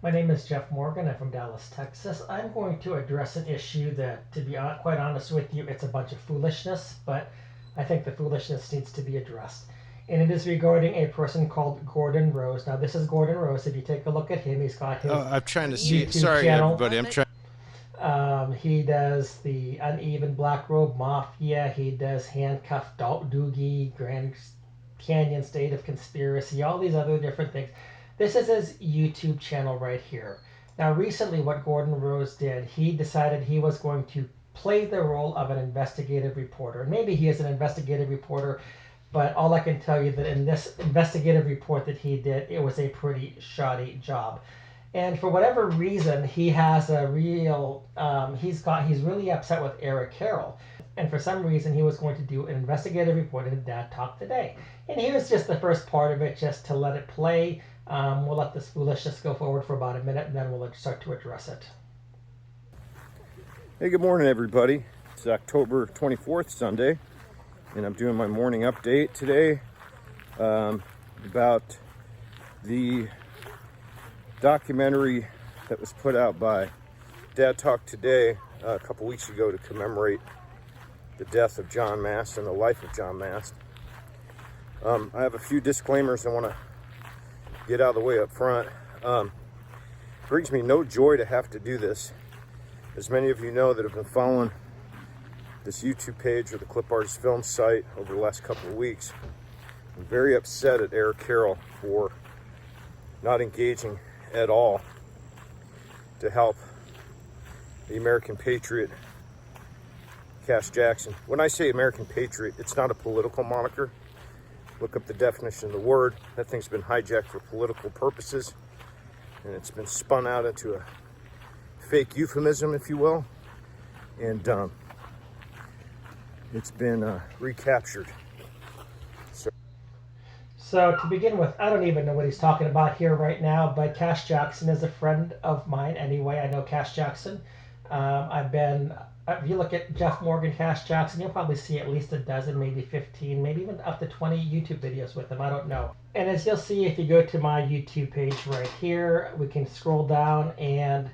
My name is Jeff Morgan. I'm from Dallas, Texas. I'm going to address an issue that, to be quite honest with you, it's a bunch of foolishness, but I think the foolishness needs to be addressed. And it is regarding a person called Gordon Rose. Now, this is Gordon Rose. If you take a look at him, he's got his I'm trying to see. YouTube Sorry, channel. everybody. I'm trying. He does the Uneven Black Robe Mafia. He does Handcuffed Doogie, Grand Canyon State of Conspiracy, all these other different things. This is his YouTube channel right here. Now, recently, what Gordon Rose did, he decided he was going to play the role of an investigative reporter. And maybe he is an investigative reporter, but all I can tell you that in this investigative report that he did, it was a pretty shoddy job. And for whatever reason, he has a real he's really upset with Eric Carroll. And for some reason, he was going to do an investigative report in Dad Talk Today. And here's just the first part of it, just to let it play. We'll let this foolishness go forward for about a minute, and then we'll start to address it. Hey, good morning, everybody. It's October 24th, Sunday, and I'm doing my morning update today about the documentary that was put out by Dad Talk Today a couple weeks ago to commemorate the death of John Mast and the life of John Mast. I have a few disclaimers I want to get out of the way up front. It brings me no joy to have to do this. As many of you know that have been following this YouTube page or the Clip Artist Film site over the last couple of weeks, I'm very upset at Eric Carroll for not engaging at all to help the American patriot, Cash Jackson. When I say American patriot, it's not a political moniker. Look up the definition of the word. That thing's been hijacked for political purposes, and it's been spun out into a fake euphemism, if you will, and it's been recaptured. So to begin with, I don't even know what he's talking about here right now, but Cash Jackson is a friend of mine anyway. I know Cash Jackson. If you look at Jeff Morgan, Cash Jackson, you'll probably see at least a dozen, maybe 15, maybe even up to 20 YouTube videos with him. I don't know. And as you'll see, if you go to my YouTube page right here, we can scroll down, and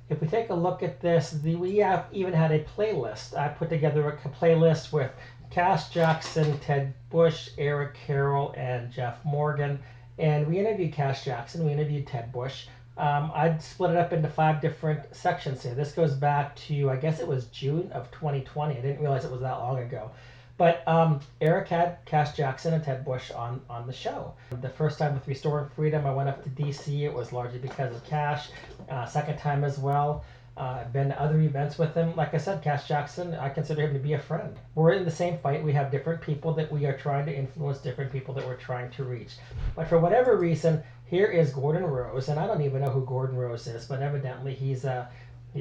if we take a look at this, we have even had a playlist. I put together a playlist with Cash Jackson, Ted Bush, Eric Carroll, and Jeff Morgan. And we interviewed Cash Jackson, we interviewed Ted Bush. I'd split it up into 5 different sections here. This goes back to, I guess it was June of 2020. I didn't realize it was that long ago. But Eric had Cash Jackson and Ted Bush on the show. The first time with Restoring Freedom, I went up to DC. It was largely because of Cash. Second time as well. I've been to other events with him. Like I said, Cash Jackson, I consider him to be a friend. We're in the same fight. We have different people that we are trying to influence, different people that we're trying to reach. But for whatever reason, here is Gordon Rose, and I don't even know who Gordon Rose is, but evidently he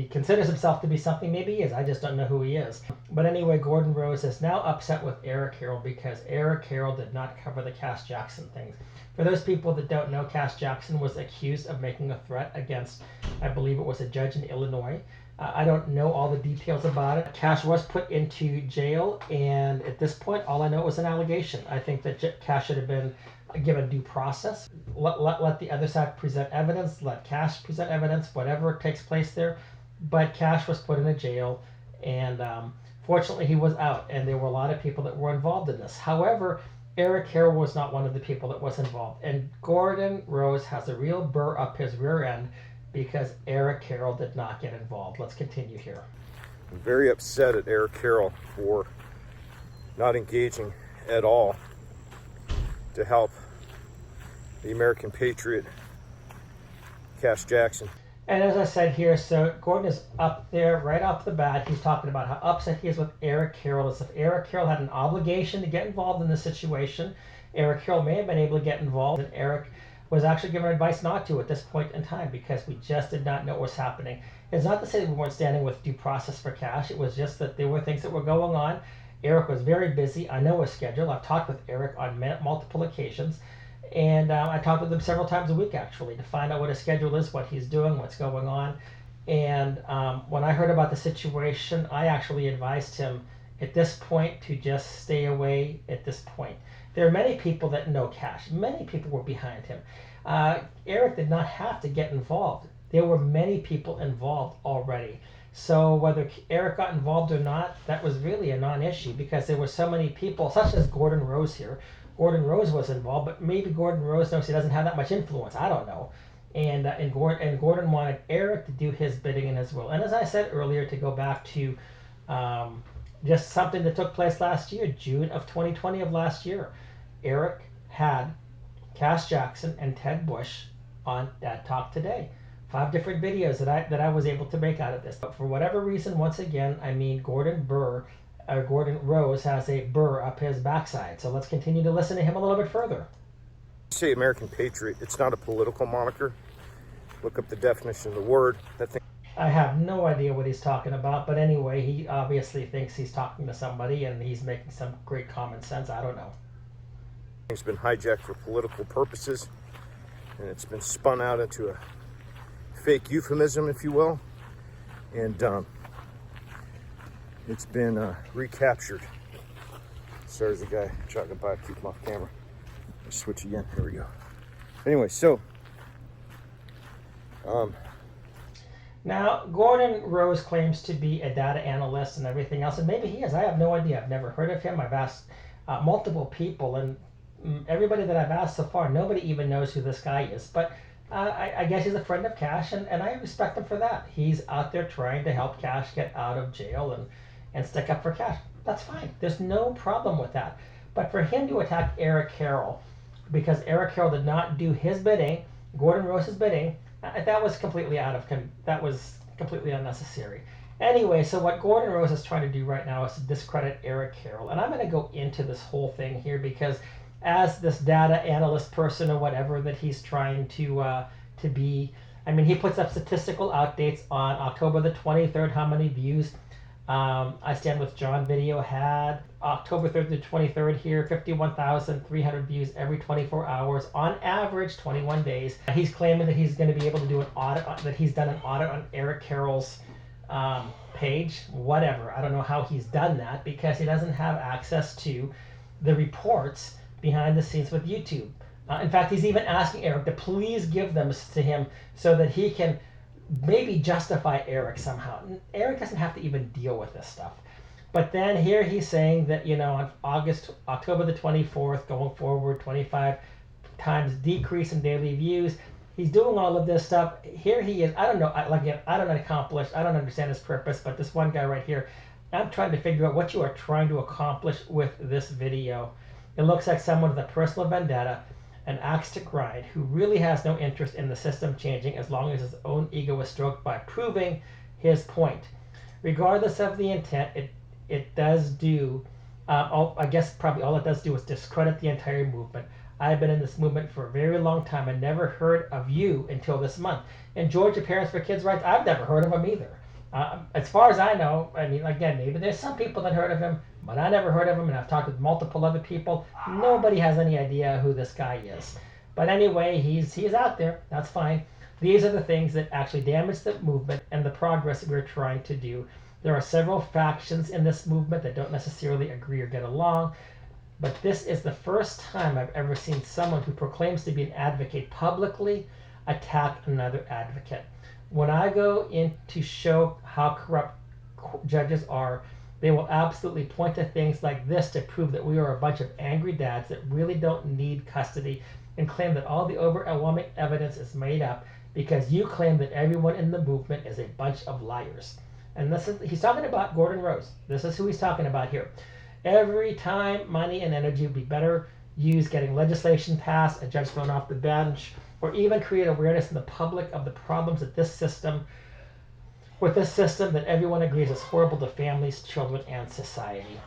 considers himself to be something. Maybe he is. I just don't know who he is. But anyway, Gordon Rose is now upset with Eric Carroll because Eric Carroll did not cover the Cash Jackson things. For those people that don't know, Cash Jackson was accused of making a threat against, I believe it was a judge in Illinois. I don't know all the details about it. Cash was put into jail, and at this point, all I know was an allegation. I think that Cash should have been given due process. Let the other side present evidence. Let Cash present evidence, whatever takes place there. But Cash was put in a jail, and fortunately, he was out, and there were a lot of people that were involved in this. However, Eric Carroll was not one of the people that was involved. And Gordon Rose has a real burr up his rear end because Eric Carroll did not get involved. Let's continue here. I'm very upset at Eric Carroll for not engaging at all to help the American patriot, Cash Jackson. And as I said here, so Gordon is up there right off the bat. He's talking about how upset he is with Eric Carroll, as if Eric Carroll had an obligation to get involved in this situation. Eric Carroll may have been able to get involved, and Eric was actually given advice not to at this point in time because we just did not know what was happening. It's not to say that we weren't standing with due process for Cash. It was just that there were things that were going on. Eric was very busy. I know his schedule. I've talked with Eric on multiple occasions. And I talk with him several times a week, actually, to find out what his schedule is, what he's doing, what's going on. And when I heard about the situation, I actually advised him at this point to just stay away at this point. There are many people that know Cash. Many people were behind him. Eric did not have to get involved. There were many people involved already. So whether Eric got involved or not, that was really a non-issue because there were so many people, such as Gordon Rose here. Gordon Rose was involved, but maybe Gordon Rose knows he doesn't have that much influence. I don't know. And Gordon wanted Eric to do his bidding in his will. And as I said earlier, to go back to um, just something that took place last year, June of 2020 of last year, Eric had Cass Jackson and Ted Bush on Dad Talk Today. 5 different videos that I was able to make out of this. But for whatever reason, once again, I mean Gordon Rose has a burr up his backside. So let's continue to listen to him a little bit further. Say American Patriot, it's not a political moniker. Look up the definition of the word. That thing. I have no idea what he's talking about, but anyway, he obviously thinks he's talking to somebody and he's making some great common sense. I don't know. It's been hijacked for political purposes, and it's been spun out into a fake euphemism, if you will, and it's been recaptured. So there's a guy jogging by, keep him off camera. Let's switch again. Here we go. Anyway, so now, Gordon Rose claims to be a data analyst and everything else, and maybe he is. I have no idea. I've never heard of him. I've asked multiple people, and everybody that I've asked so far, nobody even knows who this guy is. But I guess he's a friend of Cash, and I respect him for that. He's out there trying to help Cash get out of jail and stick up for Cash. That's fine. There's no problem with that. But for him to attack Eric Carroll, because Eric Carroll did not do his bidding, Gordon Rose's bidding, that was completely unnecessary. Anyway, so what Gordon Rose is trying to do right now is to discredit Eric Carroll, and I'm going to go into this whole thing here because, as this data analyst person or whatever that he's trying to be, I mean, he puts up statistical updates on October the 23rd, how many views I Stand With John video had. October 3rd to 23rd here, 51,300 views every 24 hours. On average, 21 days. He's claiming that he's going to be able to do an audit, that he's done an audit on Eric Carroll's page. Whatever. I don't know how he's done that because he doesn't have access to the reports behind the scenes with YouTube. In fact, he's even asking Eric to please give them to him so that he can maybe justify Eric somehow. Eric doesn't have to even deal with this stuff. But then here he's saying that, on October the 24th, going forward, 25 times decrease in daily views. He's doing all of this stuff. Here he is. I don't know. I don't understand his purpose, but this one guy right here, I'm trying to figure out what you are trying to accomplish with this video. It looks like someone with a personal vendetta, an axe to grind, who really has no interest in the system changing as long as his own ego is stroked by proving his point. Regardless of the intent, it does do, I guess probably all it does do is discredit the entire movement. I've been in this movement for a very long time and never heard of you until this month. And Georgia Parents for Kids' Rights, I've never heard of him either. As far as I know, I mean, again, maybe there's some people that heard of him, but I never heard of him, and I've talked with multiple other people. Nobody has any idea who this guy is. But anyway, he's out there. That's fine. These are the things that actually damage the movement and the progress that we're trying to do. There are several factions in this movement that don't necessarily agree or get along, but this is the first time I've ever seen someone who proclaims to be an advocate publicly attack another advocate. When I go in to show how corrupt judges are, they will absolutely point to things like this to prove that we are a bunch of angry dads that really don't need custody, and claim that all the overwhelming evidence is made up because you claim that everyone in the movement is a bunch of liars. And he's talking about Gordon Rose. This is who he's talking about here. Every time money and energy would be better used getting legislation passed, a judge thrown off the bench, or even create awareness in the public of the problems that this system that everyone agrees is horrible to families, children, and society.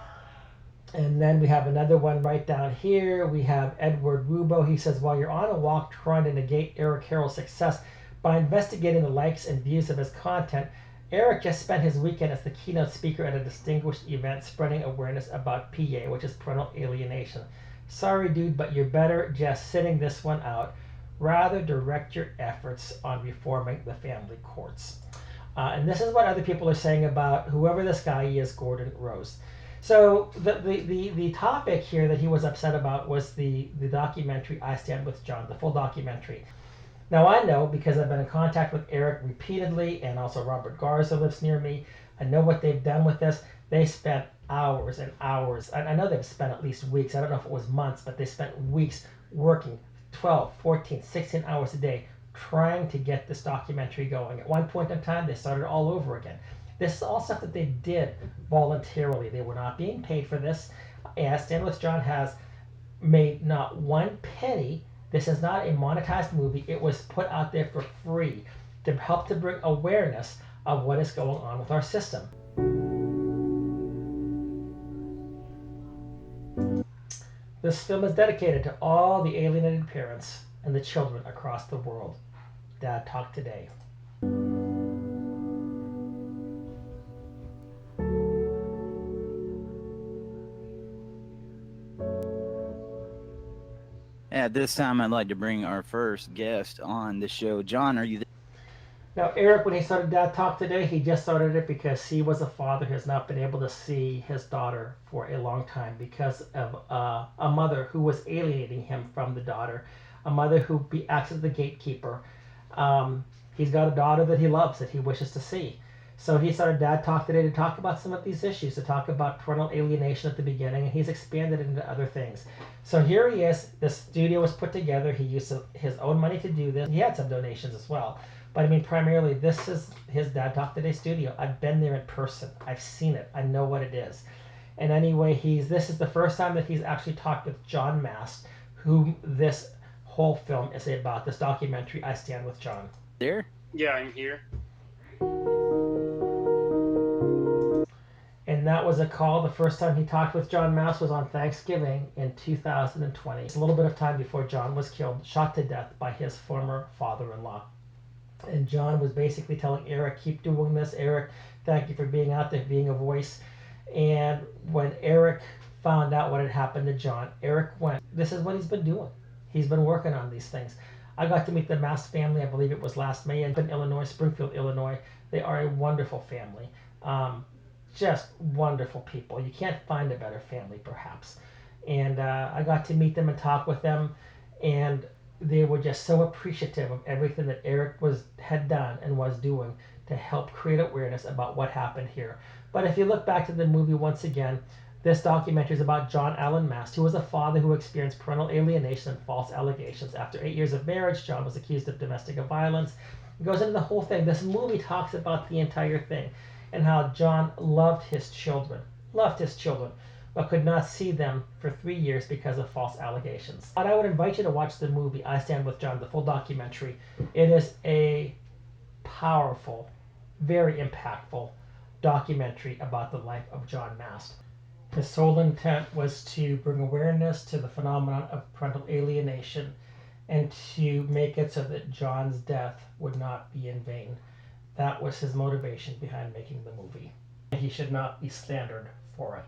And then we have another one right down here. We have Edward Rubo. He says, while you're on a walk trying to negate Eric Carroll's success by investigating the likes and views of his content, Eric just spent his weekend as the keynote speaker at a distinguished event spreading awareness about PA, which is parental alienation. Sorry, dude, but you're better just sitting this one out. Rather direct your efforts on reforming the family courts. And this is what other people are saying about whoever this guy is, Gordon Rose. So the topic here that he was upset about was the documentary I Stand With John, the full documentary. Now I know because I've been in contact with Eric repeatedly, and also Robert Garza lives near me. I know what they've done with this. They spent hours and hours. I know they've spent at least weeks. I don't know if it was months, but they spent weeks working 12, 14, 16 hours a day trying to get this documentary going. At one point in time, they started all over again. This is all stuff that they did voluntarily. They were not being paid for this. And Stand With John has made not one penny. This is not a monetized movie. It was put out there for free to help to bring awareness of what is going on with our system. This film is dedicated to all the alienated parents and the children across the world. Dad Talk Today. At this time, I'd like to bring our first guest on the show. John, are you there? Now, Eric, when he started Dad Talk Today, he just started it because he was a father who has not been able to see his daughter for a long time because of a mother who was alienating him from the daughter, a mother who acts as the gatekeeper. He's got a daughter that he loves, that he wishes to see. So he started Dad Talk Today to talk about some of these issues, to talk about parental alienation at the beginning, and he's expanded into other things. So here he is. The studio was put together. He used his own money to do this. He had some donations as well. But I mean, primarily, this is his Dad Talk Today studio. I've been there in person. I've seen it. I know what it is. And anyway, this is the first time that he's actually talked with John Mast, whom this whole film is about, this documentary, I Stand With John. There? Yeah, I'm here. And that was a call. The first time he talked with John Mast was on Thanksgiving in 2020. It's a little bit of time before John was killed, shot to death by his former father-in-law. And John was basically telling Eric, keep doing this. Eric, thank you for being out there, being a voice. And when Eric found out what had happened to John, Eric went, this is what he's been doing. He's been working on these things. I got to meet the Mast family, I believe it was last May, in Illinois, Springfield, Illinois. They are a wonderful family. Just wonderful people. You can't find a better family, perhaps. And I got to meet them and talk with them. And they were just so appreciative of everything that Eric had done and was doing to help create awareness about what happened here. But if you look back to the movie once again, this documentary is about John Allen Mast, who was a father who experienced parental alienation and false allegations. After 8 years of marriage, John was accused of domestic violence. It goes into the whole thing. This movie talks about the entire thing and how John loved his children, but could not see them for 3 years because of false allegations. But I would invite you to watch the movie I Stand With John, the full documentary. It is a powerful, very impactful documentary about the life of John Mast. His sole intent was to bring awareness to the phenomenon of parental alienation and to make it so that John's death would not be in vain. That was his motivation behind making the movie. He should not be slandered for it.